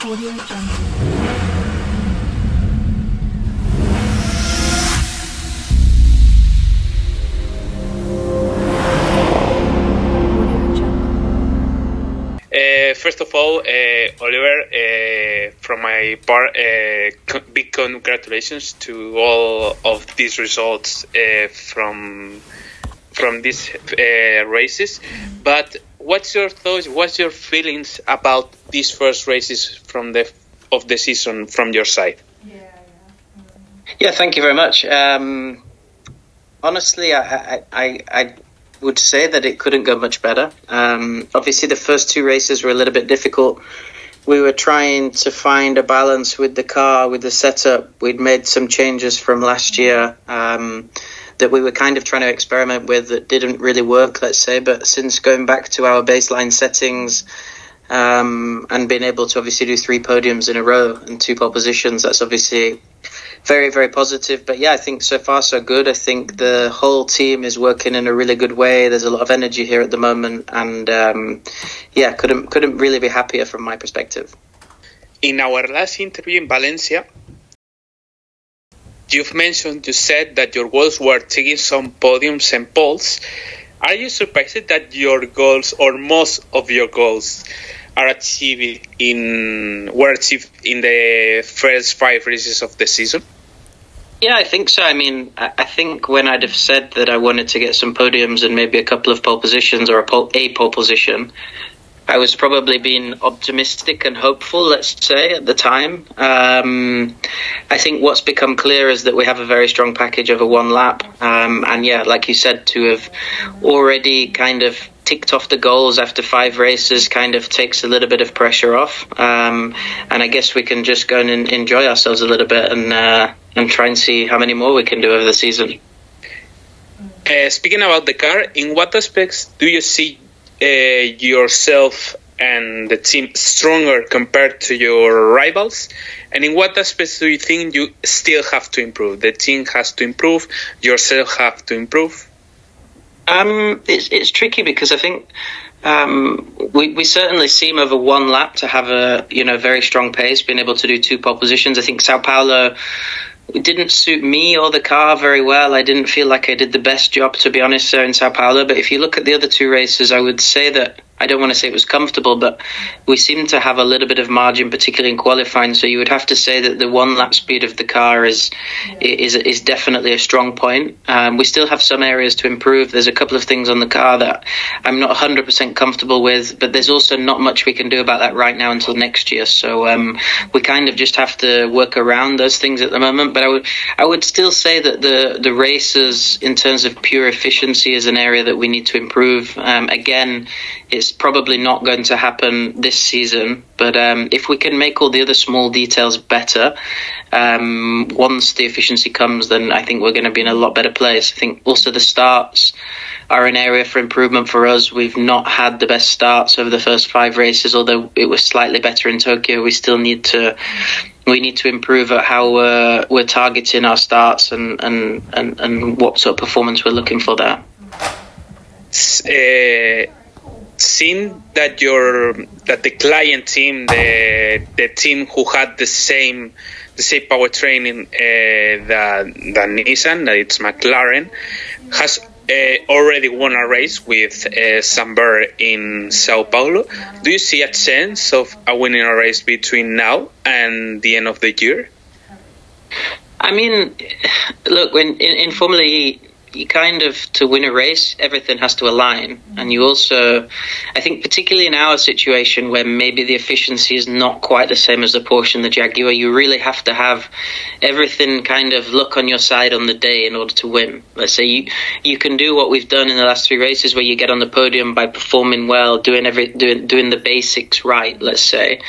Audio Jungle. First of all, Oliver, from my part, big congratulations to all of these results from these races. But what's your thoughts? What's your feelings about these first races of the season from your side? Yeah, thank you very much. Honestly, I would say that it couldn't go much better. Obviously, the first two races were a little bit difficult. We were trying to find a balance with the car, with the setup. We'd made some changes from last year that we were kind of trying to experiment with that didn't really work, let's say. But since going back to our baseline settings and being able to obviously do 3 podiums in a row and 2 pole positions, that's obviously very, very positive. But yeah, I think so far so good. I think the whole team is working in a really good way. There's a lot of energy here at the moment, and yeah, couldn't really be happier from my perspective. In our last interview in Valencia, you said that your goals were taking some podiums and poles. Are you surprised that your goals, or most of your goals, were achieved in the first 5 races of the season? Yeah, I think so. I mean, I think when I'd have said that I wanted to get some podiums and maybe a couple of pole positions or a pole position, I was probably being optimistic and hopeful, let's say, at the time. I think what's become clear is that we have a very strong package over 1 lap. And yeah, like you said, to have already kind of ticked off the goals after 5 races kind of takes a little bit of pressure off. And I guess we can just go and enjoy ourselves a little bit and try and see how many more we can do over the season. Speaking about the car, in what aspects do you see yourself and the team stronger compared to your rivals? And in what aspects do you think you still have to improve? The team has to improve, yourself have to improve? It's tricky because I think we certainly seem over 1 lap to have a very strong pace, being able to do 2 pole positions. I think Sao Paulo, it didn't suit me or the car very well. I didn't feel like I did the best job, to be honest, in Sao Paulo. But if you look at the other 2 races, I would say that, I don't want to say it was comfortable, but we seem to have a little bit of margin, particularly in qualifying. So you would have to say that the 1 lap speed of the car is definitely a strong point. We still have some areas to improve. There's a couple of things on the car that I'm not 100% comfortable with, but there's also not much we can do about that right now until next year. So we kind of just have to work around those things at the moment. But I would still say that the races, in terms of pure efficiency, is an area that we need to improve. Again, it's probably not going to happen this season, but if we can make all the other small details better, once the efficiency comes, then I think we're going to be in a lot better place. I think also the starts are an area for improvement for us. We've not had the best starts over the first 5 races, although it was slightly better in Tokyo. We still need to improve at how we're targeting our starts and what sort of performance we're looking for there. Seeing that the client team, the team who had the same powertrain than Nissan, that it's McLaren, has already won a race with Samber in Sao Paulo. Do you see a chance of winning a race between now and the end of the year? I mean, look, when in Formula E, you kind of, to win a race, everything has to align. And you also, I think particularly in our situation where maybe the efficiency is not quite the same as the Porsche and the Jaguar, you really have to have everything kind of look on your side on the day in order to win. Let's say you can do what we've done in the last 3 races, where you get on the podium by performing well, doing the basics right, let's say.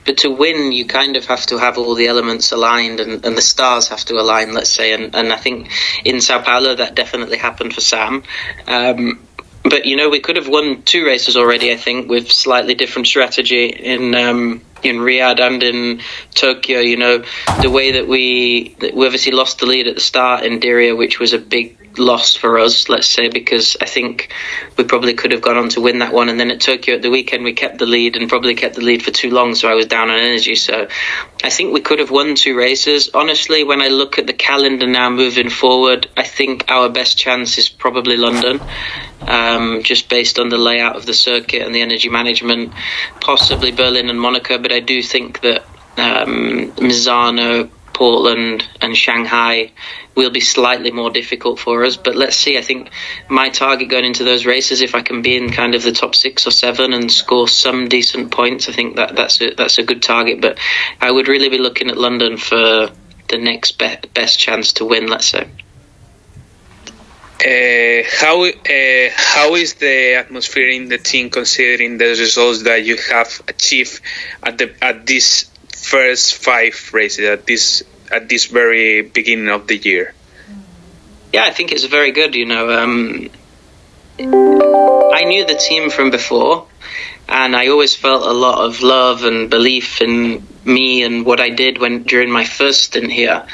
But to win, you kind of have to have all the elements aligned, and the stars have to align, let's say. And I think in Sao Paulo that definitely happened for Sam. But we could have won 2 races already, I think, with slightly different strategy in Riyadh and in Tokyo. The way that we obviously lost the lead at the start in Diriyah, which was a big loss for us, let's say, because I think we probably could have gone on to win that one. And then at Tokyo at the weekend, we kept the lead and probably kept the lead for too long, so I was down on energy. So I think we could have won 2 races. Honestly, when I look at the calendar now moving forward, I think our best chance is probably London, just based on the layout of the circuit and the energy management, possibly Berlin and Monaco. But I do think that Misano, Portland and Shanghai will be slightly more difficult for us, but let's see. I think my target going into those races, if I can be in kind of the top 6 or 7 and score some decent points, I think that's a good target. But I would really be looking at London for the next best chance to win, let's say. How is the atmosphere in the team considering the results that you have achieved at these first 5 races at this very beginning of the year? Yeah, I think it's very good. I knew the team from before, and I always felt a lot of love and belief in me and what I did during my first stint here.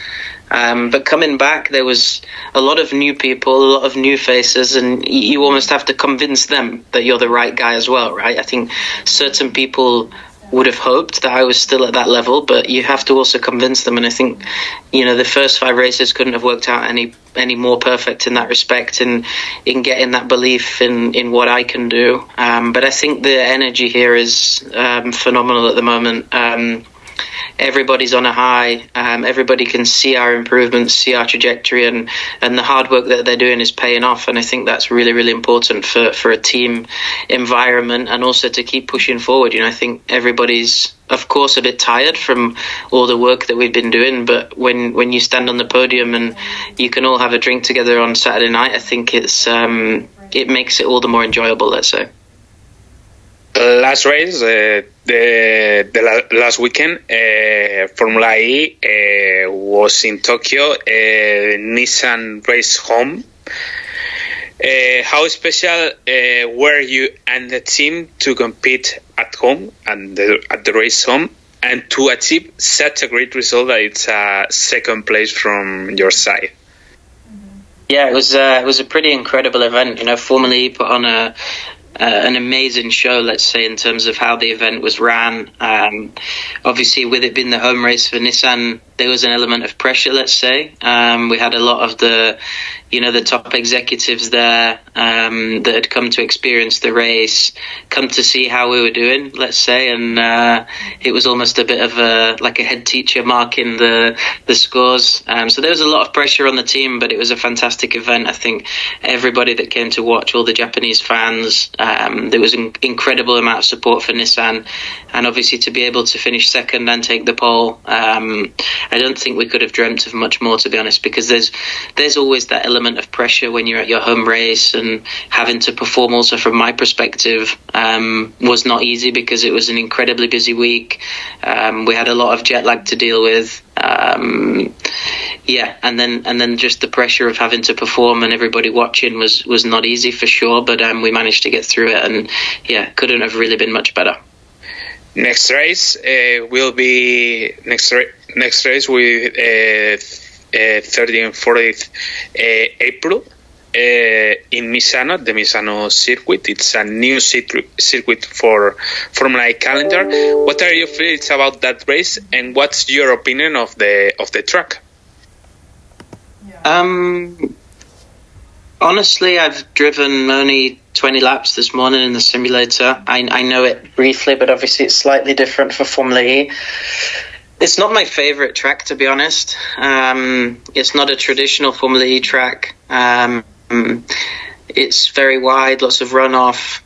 But coming back, there was a lot of new people, a lot of new faces, and you almost have to convince them that you're the right guy as well, right? I think certain people would have hoped that I was still at that level, but you have to also convince them. And I think, the first 5 races couldn't have worked out any more perfect in that respect, in getting that belief in what I can do. But I think the energy here is phenomenal at the moment. Everybody's on a high. Everybody can see our improvements, see our trajectory, and the hard work that they're doing is paying off. And I think that's really, really important for a team environment, and also to keep pushing forward. I think everybody's, of course, a bit tired from all the work that we've been doing, but when you stand on the podium and you can all have a drink together on Saturday night, I think it makes it all the more enjoyable, let's say. Last race, the last weekend, Formula E was in Tokyo. Nissan race home. How special were you and the team to compete at home and at the race home, and to achieve such a great result that it's a second place from your side? Yeah, it was a pretty incredible event. Formula E put on an amazing show, let's say, in terms of how the event was ran. Obviously, with it being the home race for Nissan, there was an element of pressure, let's say. We had a lot of the top executives there that had come to experience the race, come to see how we were doing, let's say, and it was almost a bit of a head teacher marking the scores. So there was a lot of pressure on the team, but it was a fantastic event. I think everybody that came to watch, all the Japanese fans, there was an incredible amount of support for Nissan, and obviously to be able to finish second and take the pole, I don't think we could have dreamt of much more, to be honest, because there's always that element of pressure when you're at your home race, and having to perform also from my perspective was not easy because it was an incredibly busy week. We had a lot of jet lag to deal with. And then just the pressure of having to perform and everybody watching was not easy for sure, but we managed to get through it, and couldn't have really been much better. Next race will be next race with 30th and 40th April in Misano, the Misano circuit. It's a new circuit for Formula E calendar. What are your feelings about that race, and what's your opinion of the track? Honestly, I've driven only 20 laps this morning in the simulator. I know it briefly, but obviously it's slightly different for Formula E. It's not my favourite track, to be honest. It's not a traditional Formula E track. It's very wide, lots of runoff,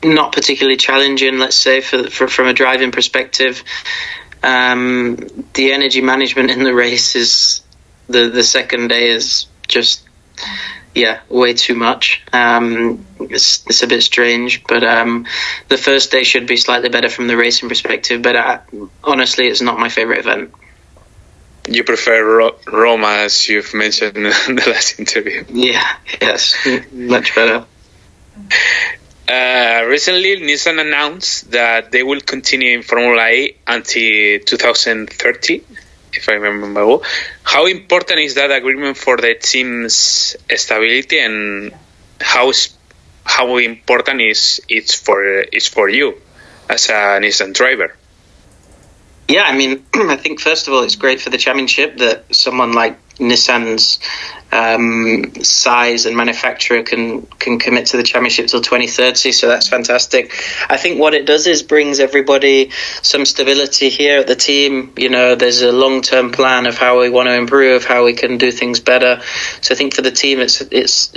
not particularly challenging, let's say, from a driving perspective. The energy management in the race is the second day is just way too much. It's a bit strange, but the first day should be slightly better from the racing perspective, but honestly it's not my favorite event. You prefer Roma, as you've mentioned in the last interview. Yes, much better. Recently, Nissan announced that they will continue in Formula E until 2030. if I remember well. How important is that agreement for the team's stability, and how important is it's for you as a Nissan driver? Yeah, I mean, I think first of all, it's great for the championship that someone like Nissan's size and manufacturer can commit to the championship till 2030. So that's fantastic. I think what it does is brings everybody some stability here at the team. You know, there's a long-term plan of how we want to improve, how we can do things better. So I think for the team, it's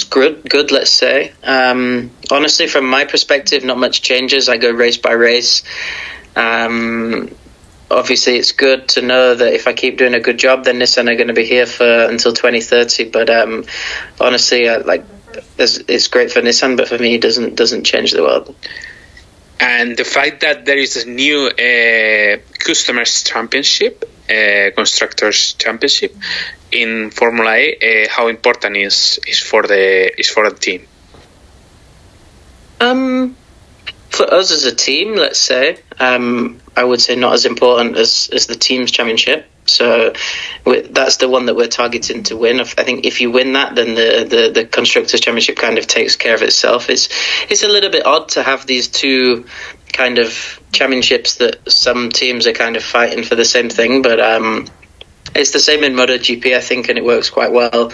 good. Let's say. Honestly, from my perspective, not much changes. I go race by race. Obviously, it's good to know that if I keep doing a good job, then Nissan are going to be here for until 2030. But honestly, it's great for Nissan, but for me, it doesn't change the world. And the fact that there is a new customers championship, constructors championship in Formula E, how important is for the team? For us as a team, let's say, I would say not as important as the team's championship. So that's the one that we're targeting to win. I think if you win that, then the constructors championship kind of takes care of itself. It's a little bit odd to have these two kind of championships that some teams are kind of fighting for the same thing, but it's the same in MotoGP, I think, and it works quite well.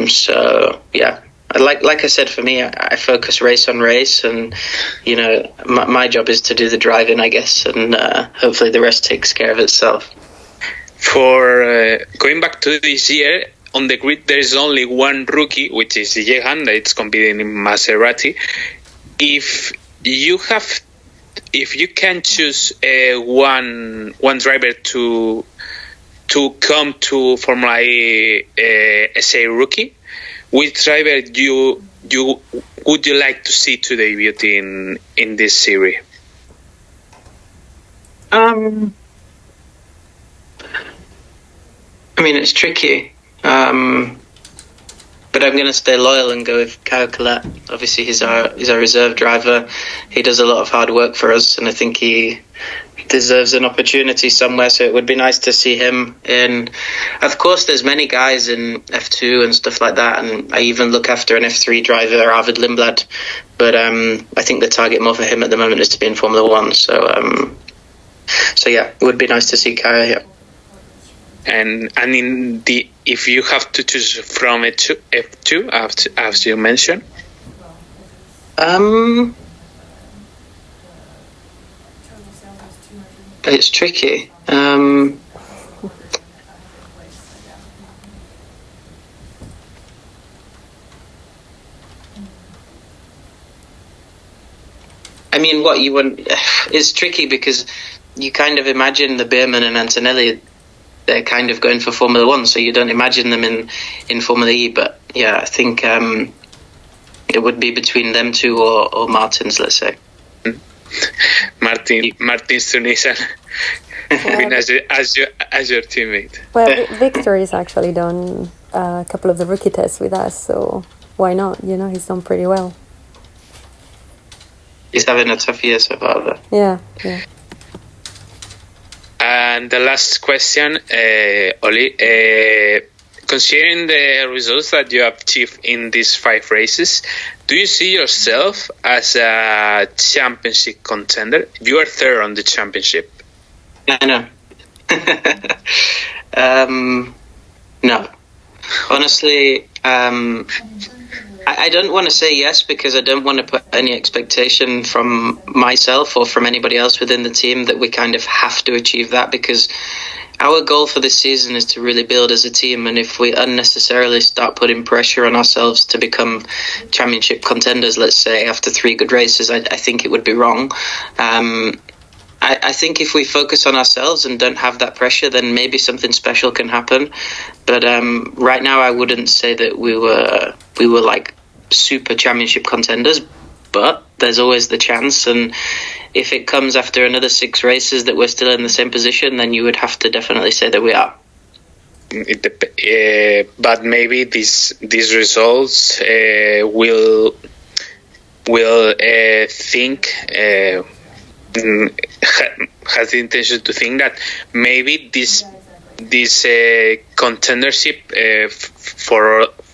So yeah. Like I said, for me, I focus race on race, and you know, my job is to do the driving, I guess, and hopefully the rest takes care of itself. For going back to this year, on the grid there is only one rookie, which is Jehan, that it's competing in Maserati. If you can choose one driver to come to Formula E as a rookie, which driver would you like to see to debut in this series? I mean, it's tricky, but I'm going to stay loyal and go with Kyle Collette. Obviously, he's our reserve driver. He does a lot of hard work for us, and I think he deserves an opportunity somewhere, so it would be nice to see him in. Of course, there's many guys in F2 and stuff like that, and I even look after an F3 driver, Arvid Lindblad, but I think the target more for him at the moment is to be in Formula 1, so yeah, it would be nice to see Kaya here. And if you have to choose from F2, as you mentioned, it's tricky. I mean, what you want is tricky because you kind of imagine the Beerman and Antonelli, they're kind of going for Formula 1, so you don't imagine them in Formula E. But yeah, I think it would be between them two or Martins, let's say. Martins to Nissan, as your teammate. Well, Victor has actually done a couple of the rookie tests with us, so why not? You know, he's done pretty well. He's having a tough year so far, though. Yeah. And the last question, Oli, considering the results that you have achieved in these 5 races, do you see yourself as a championship contender? You are third on the championship. I know. No. Honestly, I don't want to say yes because I don't want to put any expectation from myself or from anybody else within the team that we kind of have to achieve that, because our goal for this season is to really build as a team, and if we unnecessarily start putting pressure on ourselves to become championship contenders, let's say, after 3 good races, I think it would be wrong. I think if we focus on ourselves and don't have that pressure, then maybe something special can happen. But right now, I wouldn't say that we were like super championship contenders, but there's always the chance, and if it comes after another 6 races that we're still in the same position, then you would have to definitely say that we are. But maybe these results will think has the intention to think that maybe this contendership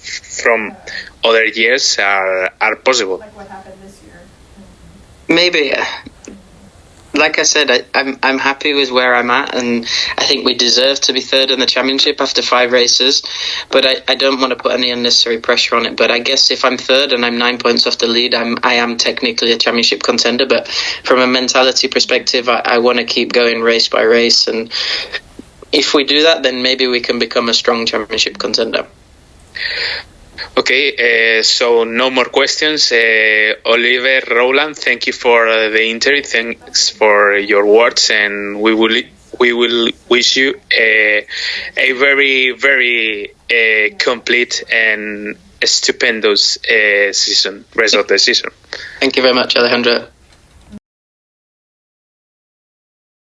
from other years are possible. Like what happened this year. Maybe. Like I said, I'm happy with where I'm at, and I think we deserve to be third in the championship after 5 races. But I don't want to put any unnecessary pressure on it. But I guess if I'm third and I'm 9 points off the lead, I am technically a championship contender. But from a mentality perspective, I want to keep going race by race, and if we do that, then maybe we can become a strong championship contender. Okay, so no more questions. Oliver, Rowland, thank you for the interview. Thanks for your words, and we will wish you a very, very complete and stupendous season, rest of the season. Thank you very much, Alejandro.